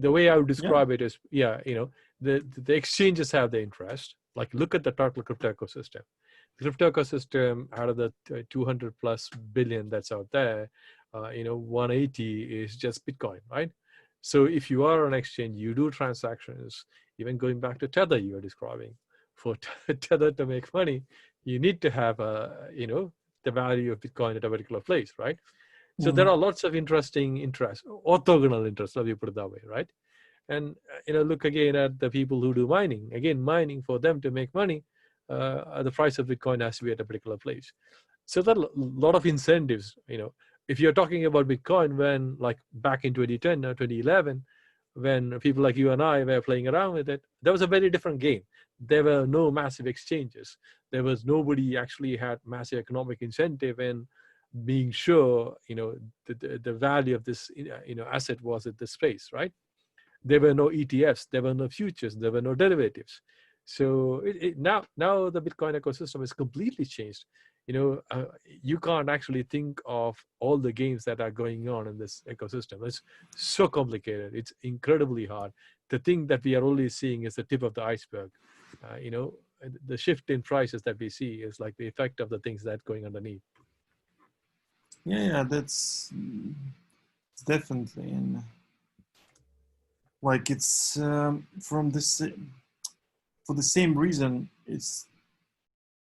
The way I would yeah, describe it is, yeah, the exchanges have the interest. Like look at the total crypto ecosystem. The crypto ecosystem, out of the 200 plus billion that's out there, 180 is just Bitcoin, right? So if you are on exchange, you do transactions. Even going back to Tether, you are describing, for Tether to make money, you need to have the value of Bitcoin at a particular place, right? So there mhm. are lots of interesting interests, orthogonal interests, let me put it that way, right? And look again at the people who do mining. Again, mining, for them to make money, the price of Bitcoin has to be at a particular place. So there are a lot of incentives. If you're talking about Bitcoin, when like back in 2010 or 2011, when people like you and I were playing around with it, that was a very different game. There were no massive exchanges. There was nobody actually had massive economic incentive in being sure, the value of this, asset was at this place, right? There were no ETFs, there were no futures, there were no derivatives. So now the Bitcoin ecosystem is completely changed. You can't actually think of all the games that are going on in this ecosystem. It's so complicated. It's incredibly hard. The thing that we are only seeing is the tip of the iceberg. The shift in prices that we see is like the effect of the things that going underneath. Yeah, it's definitely, and like it's from this for the same reason.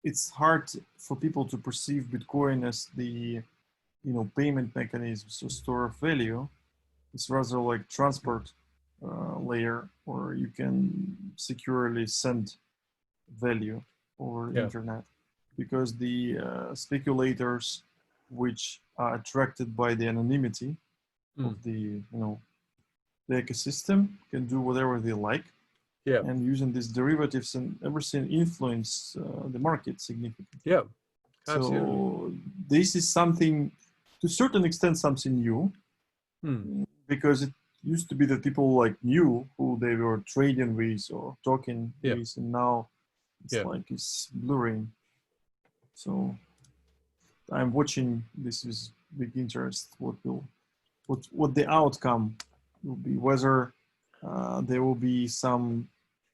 It's hard for people to perceive Bitcoin as the payment mechanism, so store of value. It's rather like transport layer, or you can securely send value over Yeah. internet, because the speculators, which are attracted by the anonymity of Mm. the ecosystem, can do whatever they like, Yeah. and using these derivatives and everything influence the market significantly. Yeah. Absolutely. So this is something, to a certain extent, something new, Mm. because it used to be that people like knew who they were trading with or talking Yeah. with, and now it's Yeah. like it's blurring. So I'm watching this with big interest. What the outcome will be, whether there will be some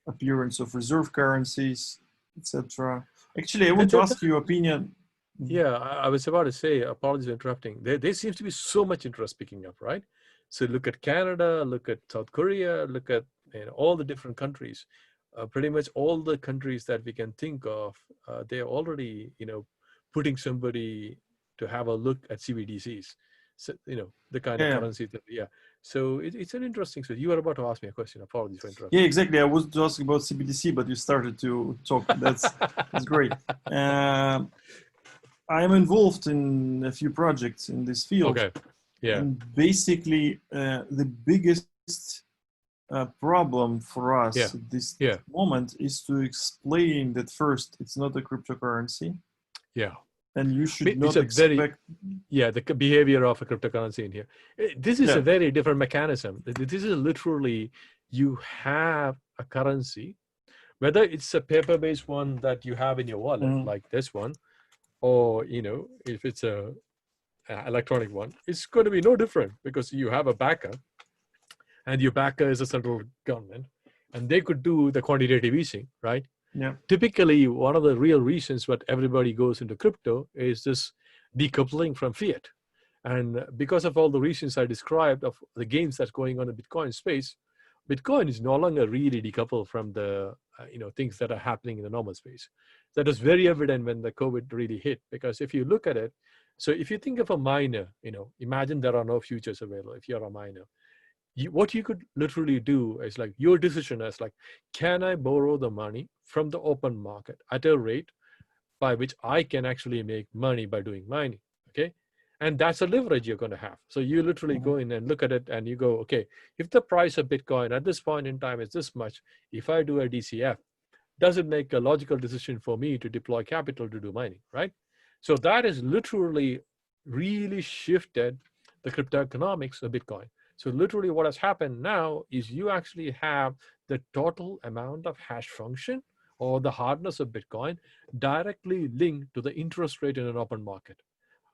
appearance of reserve currencies, etc. Actually, I want to ask your opinion. Yeah, I was about to say, apologies for interrupting. There seems to be so much interest picking up, right? So look at Canada, look at South Korea, look at all the different countries. Pretty much all the countries that we can think of, they're already putting somebody to have a look at CBDCs. So the kind of Yeah, currency that, yeah. So it's an interesting. So you were about to ask me a question. Apologies for yeah, interrupting. exactly. I was asking about CBDC, but you started to talk. That's great. Um I'm involved in a few projects in this field, Okay. Yeah. and basically, the biggest problem for Yeah. us at this Yeah. moment is to explain that first, it's not a cryptocurrency, Yeah. and you I should mean, it's not a very, expect. yeah, the behavior of a cryptocurrency in here. This is a Yeah. very different mechanism. This is literally, you have a currency, whether it's a paper-based one that you have in your wallet, Mhm. like this one, or if it's a electronic one, it's going to be no different because you have a backer, and your backer is a central government, and they could do the quantitative easing, right? Yeah. Typically, one of the real reasons what everybody goes into crypto is this decoupling from fiat. And because of all the reasons I described of the games that's going on in Bitcoin space, Bitcoin is no longer really decoupled from the things that are happening in the normal space. That was very evident when the COVID really hit, because if you look at it, so if you think of a miner, imagine there are no futures available if you're a miner. what you could literally do is like your decision is like, can I borrow the money from the open market at a rate by which I can actually make money by doing mining? Okay. And that's a leverage you're going to have. So you literally Mhm. go in and look at it and you go, okay, if the price of Bitcoin at this point in time is this much, if I do a DCF, does it make a logical decision for me to deploy capital to do mining, right? So that is literally really shifted the crypto economics of Bitcoin. So literally what has happened now is you actually have the total amount of hash function or the hardness of Bitcoin directly linked to the interest rate in an open market,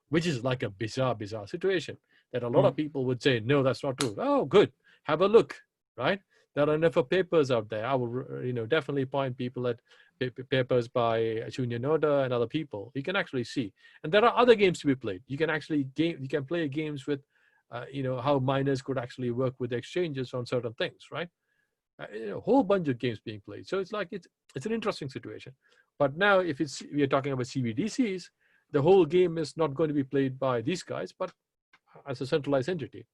which is like a bizarre situation that a lot of Mm. people would say, no, that's not true. Oh, good. Have a look, right? There are enough of papers out there. I will, definitely point people at papers by Shunya Noda and other people. You can actually see, and there are other games to be played. You can actually you can play games with, how miners could actually work with exchanges on certain things, right? A whole bunch of games being played. So it's like it's an interesting situation. But now, if we are talking about CBDCs, the whole game is not going to be played by these guys, but as a centralized entity.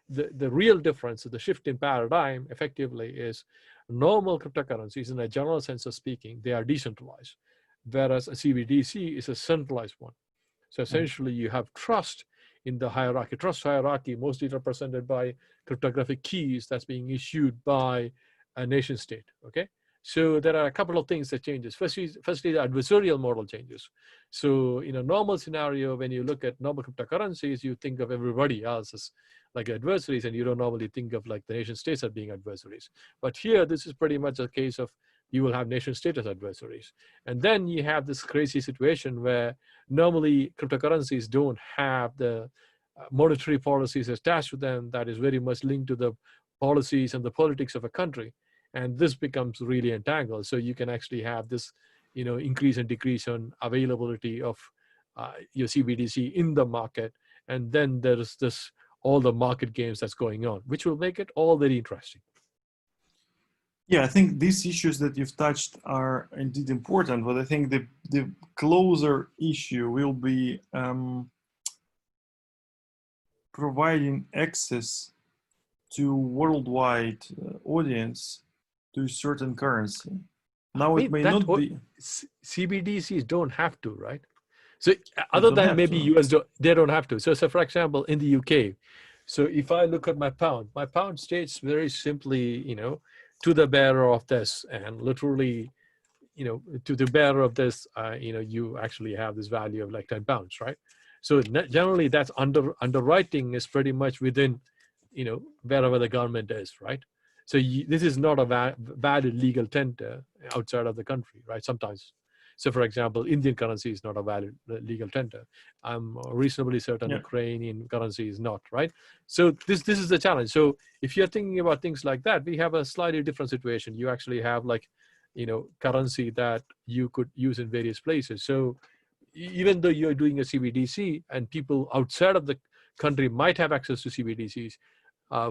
The real difference, the shift in paradigm, effectively, is normal cryptocurrencies, in a general sense of speaking, they are decentralized, whereas a CBDC is a centralized one. So Mm. essentially, you have trust in the hierarchy. Trust hierarchy, mostly represented by cryptographic keys that's being issued by a nation state. Okay, so there are a couple of things that changes. Firstly, the adversarial model changes. So in a normal scenario, when you look at normal cryptocurrencies, you think of everybody else as like adversaries, and you don't normally think of like the nation states as being adversaries. But here, this is pretty much a case of you will have nation state as adversaries. And then you have this crazy situation where normally cryptocurrencies don't have the monetary policies attached to them that is very much linked to the policies and the politics of a country. And this becomes really entangled. So you can actually have this, increase and decrease on availability of your CBDC in the market. And then there's this all the market games that's going on, which will make it all very interesting. Yeah, I think these issues that you've touched are indeed important, but I think the closer issue will be providing access to worldwide audience to a certain currency. Now it may not be. CBDCs don't have to, right? So They other don't than have maybe to. US, they don't have to. So for example, in the UK, so if I look at my pound states very simply, to the bearer of this, and literally, to the bearer of this, you actually have this value of like £10, right? So generally, that's underwriting is pretty much within, wherever the government is, right? So this is not a valid legal tender outside of the country, right? Sometimes. So, for example, Indian currency is not a valid legal tender. I'm reasonably certain Yeah. Ukrainian currency is not, right? So this is the challenge. So if you're thinking about things like that, we have a slightly different situation. You actually have like, currency that you could use in various places. So even though you're doing a CBDC and people outside of the country might have access to CBDCs,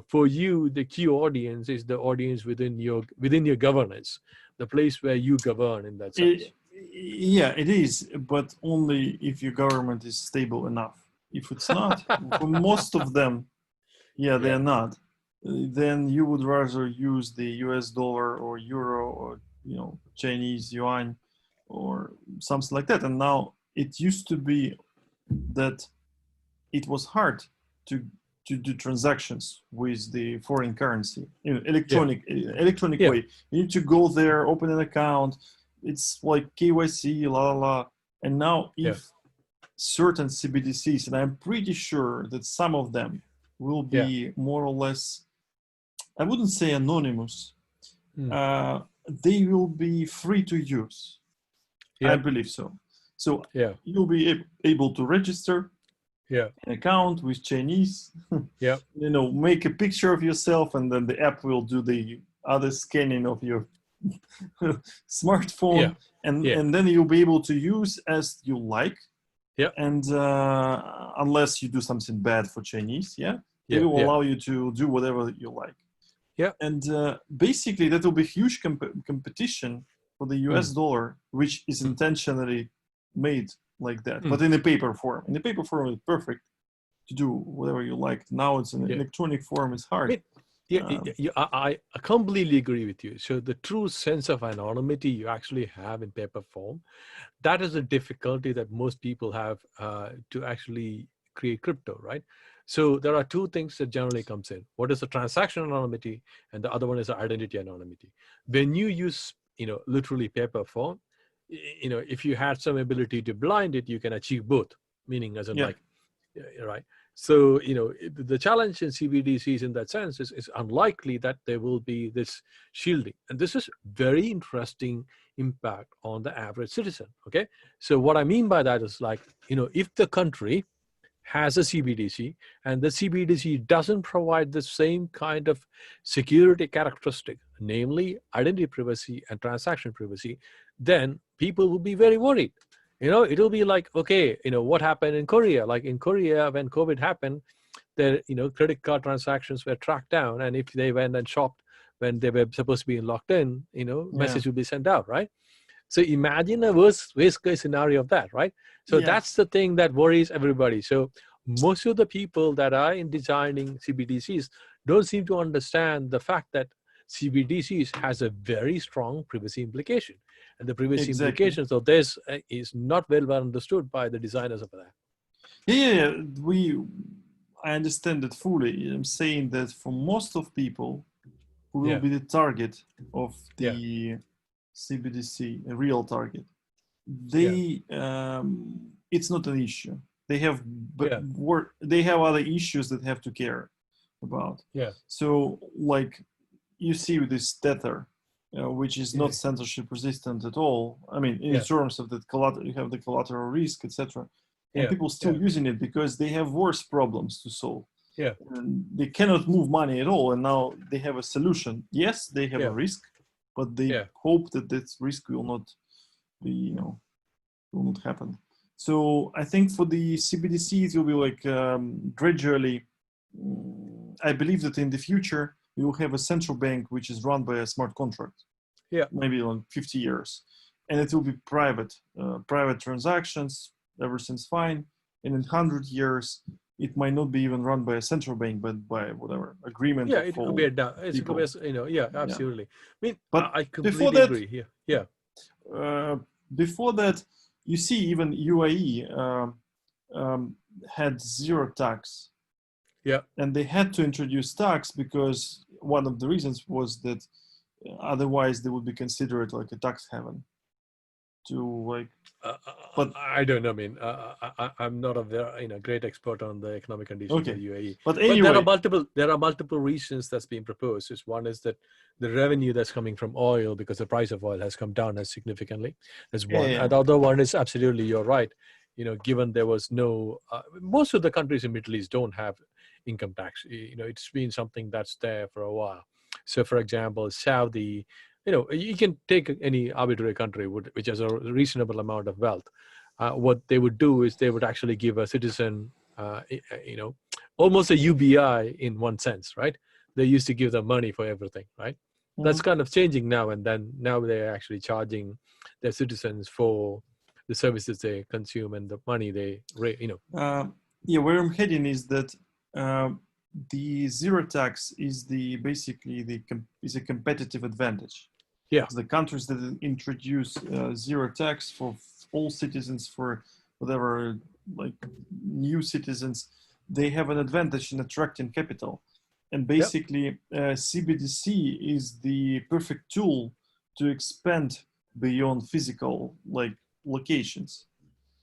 for you, the key audience is the audience within your governance, the place where you govern in that sense. Yeah, it is, but only if your government is stable enough. If it's not, for most of them, yeah, Yeah, they're not. Then you would rather use the US dollar or euro or Chinese yuan or something like that. And now it used to be that it was hard to do transactions with the foreign currency in yeah, electronic yeah, way. You need to go there, open an account. It's like KYC, la la la. And now, yeah, if certain CBDCs, and I'm pretty sure that some of them will yeah, be more or less, I wouldn't say anonymous. mm, Uh, they will be free to use. I yeah, believe so. So yeah, you'll be able to register yeah, an account with Chinese, yeah, make a picture of yourself, and then the app will do the other scanning of your yeah, smartphone, and yeah, and then you'll be able to use as you like. yeah, And unless you do something bad for Chinese, yeah, they yeah, will yeah, allow you to do whatever you like. yeah, And basically, that will be huge competition for the US mm, dollar, which is mm, intentionally made like that, but mm, in a paper form. In the paper form, it's perfect to do whatever you like. Now it's in yeah. electronic form, it's I hard. mean, I completely agree with you. So the true sense of anonymity you actually have in paper form, that is a difficulty that most people have to actually create crypto, right? So there are two things that generally comes in. What is the transaction anonymity, and the other one is the identity anonymity. When you use, literally paper form, if you had some ability to blind it, you can achieve both. Meaning, as in, Yeah, like, right. So the challenge in CBDCs in that sense is unlikely that there will be this shielding, and this is very interesting impact on the average citizen. Okay, so what I mean by that is, like, if the country has a CBDC and the CBDC doesn't provide the same kind of security characteristic, namely identity privacy and transaction privacy, then people will be very worried. It'll be like, okay, what happened in Korea? Like in Korea, when COVID happened, their credit card transactions were tracked down, and if they went and shopped when they were supposed to be locked in, yeah, message will be sent out, right? So imagine a worst case scenario of that, right? So yeah, that's the thing that worries everybody. So most of the people that are in designing CBDCs don't seem to understand the fact that CBDCs has a very strong privacy implication, and the privacy exactly. implications of this is not well understood by the designers of that. Yeah. I understand it fully. I'm saying that for most of people who will Yeah, be the target of yeah, the CBDC, a real target, yeah, it's not an issue. They have yeah, they have other issues that have to care about. yeah, So, like, you see with this Tether, which is yeah, not censorship resistant at all. I mean, in yeah, terms of the collateral, you have the collateral risk, etc. And yeah, people still yeah, using it because they have worse problems to solve. yeah, And they cannot move money at all, and now they have a solution. Yes, they have a yeah, risk, but they yeah, hope that this risk will not be, will not happen. So I think for the CBDC, it will be like gradually. I believe that in the future we will have a central bank which is run by a smart contract, yeah. maybe in 50 years, and it will be private, private transactions. Everything's fine, and in 100 years, it might not be even run by a central bank, but by whatever agreement Yeah, of it could be all it could be, people. yeah, Yeah, absolutely. I mean, but I before completely that, agree. Yeah, yeah, uh, before that, you see even UAE had zero tax, yeah. and they had to introduce tax because one of the reasons was that otherwise they would be considered like a tax haven. To like, but I don't know. I mean, I'm not a very, great expert on the economic conditions of okay, the UAE, but but anyway, there are multiple reasons that's being proposed. Is one is that the revenue that's coming from oil, because the price of oil has come down as significantly. That's yeah, one, yeah, and the other one is absolutely, you're right. Given there was no, most of the countries in Middle East don't have income tax. It's been something that's there for a while. So, for example, Saudi, you can take any arbitrary country which has a reasonable amount of wealth. What they would do is they would actually give a citizen, almost a UBI in one sense, right? They used to give them money for everything, right? That's mhm. kind of changing now, and then now they're actually charging their citizens for the services they consume and the money Uh, yeah, where I'm heading is that uh, the zero tax is the basically is a competitive advantage. Yeah, The countries that introduce zero tax for all citizens, for whatever, like new citizens, they have an advantage in attracting capital. And yeah, basically, CBDC is the perfect tool to expand beyond physical like locations.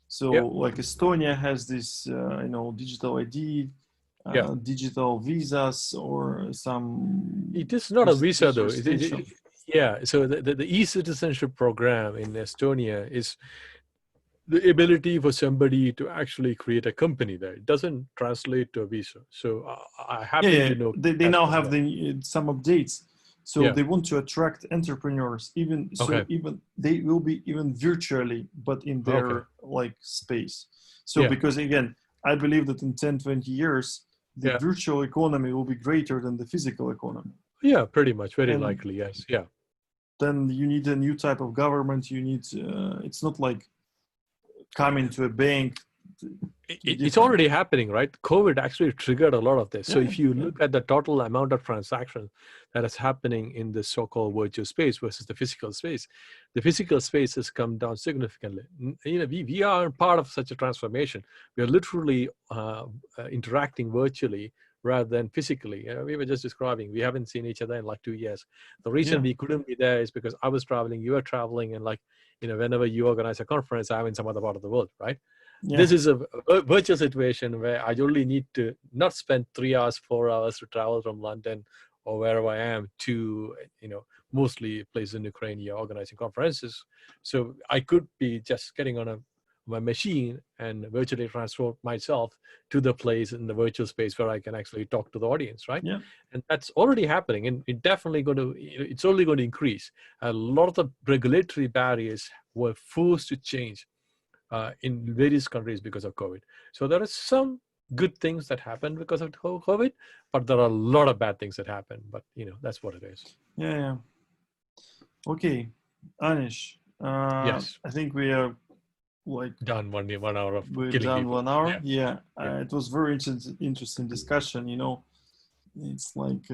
So yeah, like Estonia has this, digital ID, yeah. digital visas, or some It is not a visa though. restriction. Yeah. So the e-citizenship program in Estonia is the ability for somebody to actually create a company there. It doesn't translate to a visa. So I Yeah, happen yeah. to know They as now well. have Yeah. some updates, so Yeah. they want to attract entrepreneurs. Okay. Even they will be even virtually, but in Okay. their like space. So Yeah. because again, I believe that in 10, 20 years, the Yeah. virtual economy will be greater than the physical economy, Yeah. Pretty much. Very and likely. Yes. Yeah. then you need a new type of government. You need. It's not like coming to a bank. It's already happening, right? COVID actually triggered a lot of this. So if you look at the total amount of transactions that is happening in the so-called virtual space versus the physical space has come down significantly. We are part of such a transformation. We are literally interacting virtually rather than physically. We were just describing, we haven't seen each other in like 2 years. The reason we couldn't be there is because I was traveling, you were traveling, and like, whenever you organize a conference, I'm in some other part of the world, right? This is a virtual situation where I only need to not spend 3 hours, 4 hours to travel from London or wherever I am to, mostly places in Ukraine, you're organizing conferences. So I could be just getting on my machine and virtually transfer myself to the place in the virtual space where I can actually talk to the audience, right? Yeah. And that's already happening, and it's only going to increase. A lot of the regulatory barriers were forced to change in various countries because of COVID. So there are some good things that happen because of COVID, but there are a lot of bad things that happen. But that's what it is. Yeah. Okay, Anish. Yes. I think we are done 1 hour of we're killing done people. 1 hour. Yeah. It was very interesting discussion. It's like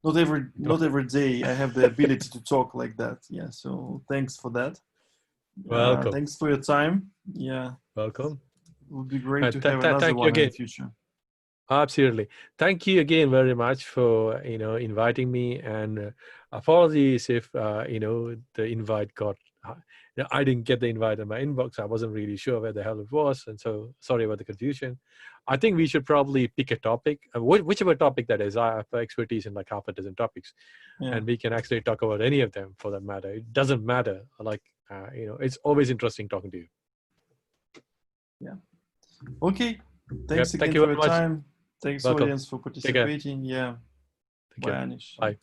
not every day I have the ability to talk like that. Yeah. So thanks for that. Welcome. Thanks for your time. Yeah. Welcome. It would be great to have another one in the future. Absolutely. Thank you again very much for inviting me, and apologies if the invite got I didn't get the invite in my inbox. I wasn't really sure where the hell it was, and so sorry about the confusion. I think we should probably pick a topic, whichever topic that is. I have expertise in like half a dozen topics, and we can actually talk about any of them for that matter. It doesn't matter. Like it's always interesting talking to you. Yeah. Okay. Thanks again thank you for very your much. time. Thanks, Welcome. audience, for participating. Yeah. Bye, Anish. Bye.